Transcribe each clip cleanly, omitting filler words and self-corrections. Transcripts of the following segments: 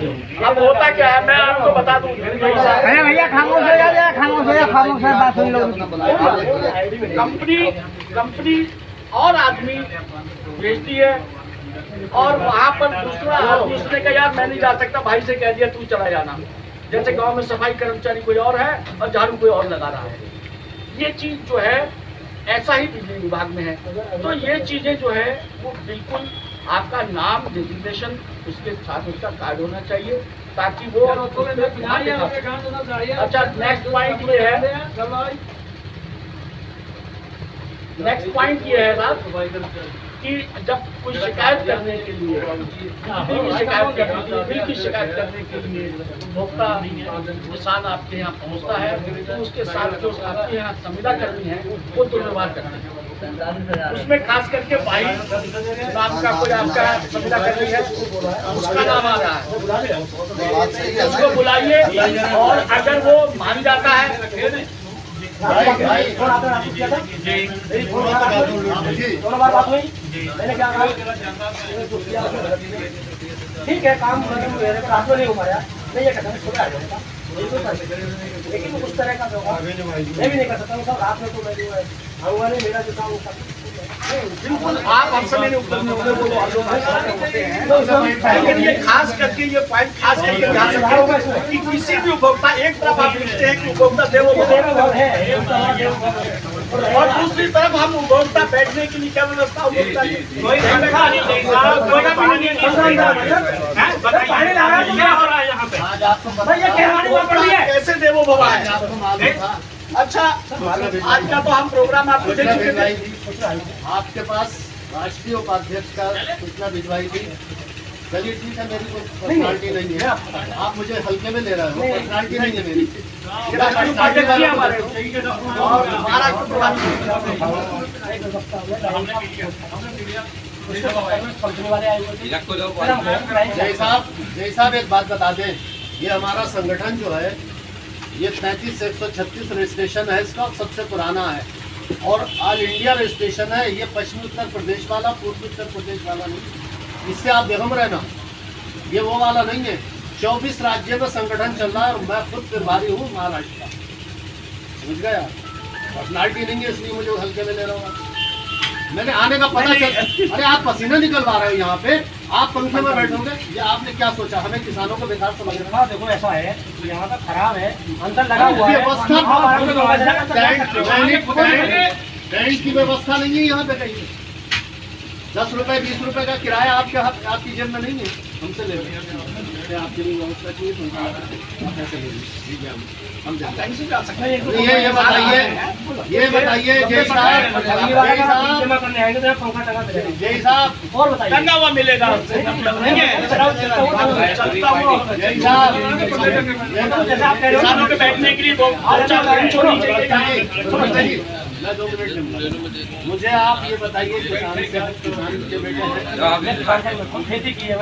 अब होता क्या है मैं आपको बता दूं। अरे भैया खामोश हो जा, खामोश हो जा, खामोश है, बात सुन लो। कंपनी और आदमी भेजती है और वहाँ पर दूसरा आदमी उसने कहा यार मैं नहीं जा सकता, भाई से कह दिया तू चला जाना। जैसे गांव में सफाई कर्मचारी कोई और है और झाड़ू कोई और लगा रहा है। ये चीज जो है ऐसा ही बिजली विभाग में है। तो ये चीजें जो है वो बिल्कुल आपका नाम डेजिग्नेशन उसके साथ उसका कार्ड होना चाहिए ताकि वो अच्छा। नेक्स्ट पॉइंट ये है साहब कि जब कोई शिकायत करने के लिए बिल की शिकायत करने के लिए उपभोक्ता किसान आपके यहाँ पहुँचता है तो उसके साथ जो आपके यहाँ संविदा कर्मी है वो दुर्व्यवहार करते हैं। उसमें खास करके भाई नाम का कोई आपका संविदा कर्मी है उसका नाम आ रहा है, उसको बुलाइए और अगर वो मान जाता है दोनों बार बात हुई, मैंने क्या कहा ठीक है काम रात में नहीं हो पाया नहीं ये कहता छोटा आ जाएगा लेकिन उस तरह का मैं भी नहीं कर सकता हूँ सर। रात में तो मैं जो है आऊँगा नहीं, मेरा जो काम बिल्कुल आप हमसे मेरे ऊपर लेकिन ये खास करके ये पॉइंट खास करके ध्यान रखें कि किसी भी उपभोक्ता एक तरफ आप लिखते हैं कि उपभोक्ता देवो है और दूसरी तरफ हम उपभोक्ता बैठने के लिए क्या व्यवस्था कैसे देवो भवा है। अच्छा आज का तो हम प्रोग्राम आपको दे चुके थे। आपके पास राष्ट्रीय उपाध्यक्ष का सूचना भिजवाई थी। चलिए ठीक है, मेरी कोई पर्सनालिटी नहीं है, आप मुझे हल्के में ले रहे हो, पर्सनालिटी नहीं है मेरी। जय साहब एक बात बता दें, ये हमारा संगठन जो है ये 33 से 136 रजिस्ट्रेशन है, इसका सबसे पुराना है और ऑल इंडिया रजिस्ट्रेशन है। ये पश्चिमी उत्तर प्रदेश वाला, पूर्वी उत्तर प्रदेश वाला नहीं, इससे आप बेगम रहना, ये वो वाला नहीं है। 24 राज्य में संगठन चल रहा है और मैं खुद प्रभारी हूँ महाराष्ट्र का, समझ गया। पर्सनालिटी नहीं है इसलिए मुझे हल्के में ले रहा हूँ। मैंने आने का पता चल, अरे आप पसीना निकलवा रहे हो यहाँ पे, आप पंखे में बैठोगे, ये आपने क्या सोचा हमें किसानों को बेकार समझ रहे हो? देखो ऐसा है यहाँ का खराब है, अंदर लगा हुआ है, बैंक की व्यवस्था नहीं है यहाँ पे कहीं। 10 रुपए 20 रुपए का किराया आपकी जेब में नहीं है, हमसे ले रहे आपके लिए व्यवस्था चाहिए तो कैसे ले लीजिए हम कहीं से जा सकते हैं। ये बताइए जय साहब और टंगा हुआ मिलेगा किसानों के बैठने के लिए मैं 2 मिनट मुझे आप ये बताइए, किसान के बेटे खेती की है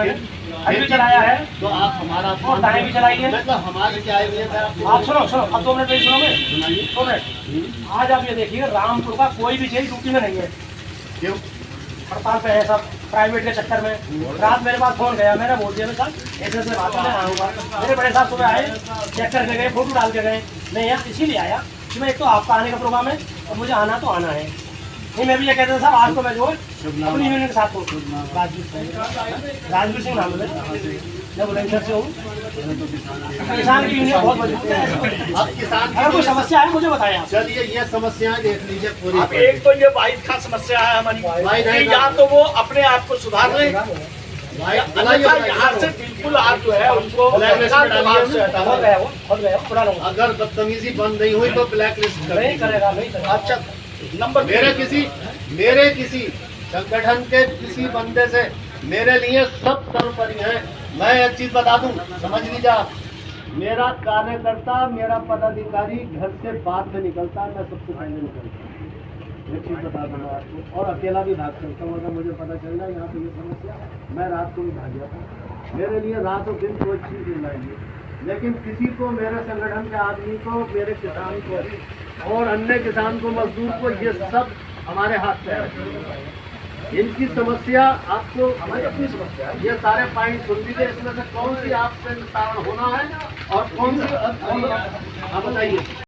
अभी चलाया है तो आप हमारा और दाएं भी चलाइए, मतलब हमारे क्या है आप सुनो अब 2 मिनट सुनोगे, 2 मिनट। आज आप ये देखिए रामपुर का कोई भी चीज ड्यूटी में नहीं है, क्यों हड़ताल पे है सब प्राइवेट के चक्कर में। रात मेरे पास फोन गया, मैंने बोल दिया मैं सर ऐसे बात में आऊँगा। मेरे बड़े साहब सुबह आए, चेक करके गए, फोटो डाल के गए, मैं यहाँ इसीलिए आया कि मैं एक तो आपका आने का प्रोग्राम है और मुझे आना तो आना है। नहीं मैं भी ये कहता था साहब आज को मैं जो अपनी यूनियन के साथ हूँ, राजवीर सिंह नाम है, मैं बुलंदशहर से हूँ। किसान की यूनियन बहुत मजबूत है। अब किसान अगर कोई समस्या है मुझे बताएं। चलिए ये समस्याएं देख लीजिए पूरी। अब एक तो ये वाइफ का समस्या है हमारी, या तो वो अपने आप को सुधार ले, यहाँ से बिल्कुल आप जो है उनको अगर बदतमीजी बंद नहीं हुई तो ब्लैक लिस्ट नहीं करेगा। अच्छा नंबर मेरे किसी संगठन के किसी बंदे से मेरे लिए सब सर्वोपरि है। मैं एक चीज बता दूं, समझ लीजिए आप, मेरा कार्यकर्ता मेरा पदाधिकारी घर से बाद में निकलता है, मैं सबसे पहले निकलता हूँ। एक चीज बता दूंगा आपको, और अकेला भी भाग सकता हूँ अगर मुझे पता चल जाए यहाँ पे ये समस्या, मैं रात को भी भाग जाता हूँ। मेरे लिए रात और दिन कोई चीज नहीं लाएंगे, लेकिन किसी को, मेरे संगठन के आदमी को, मेरे किसान को और अन्य किसान को, मजदूर को, ये सब हमारे हाथ पे है। इनकी समस्या आपको हमारी अपनी समस्या है। ये सारे पॉइंट सुन लीजिए, इसमें से कौन सी आपसे निस्तारण होना है और कौन सी आप बताइए।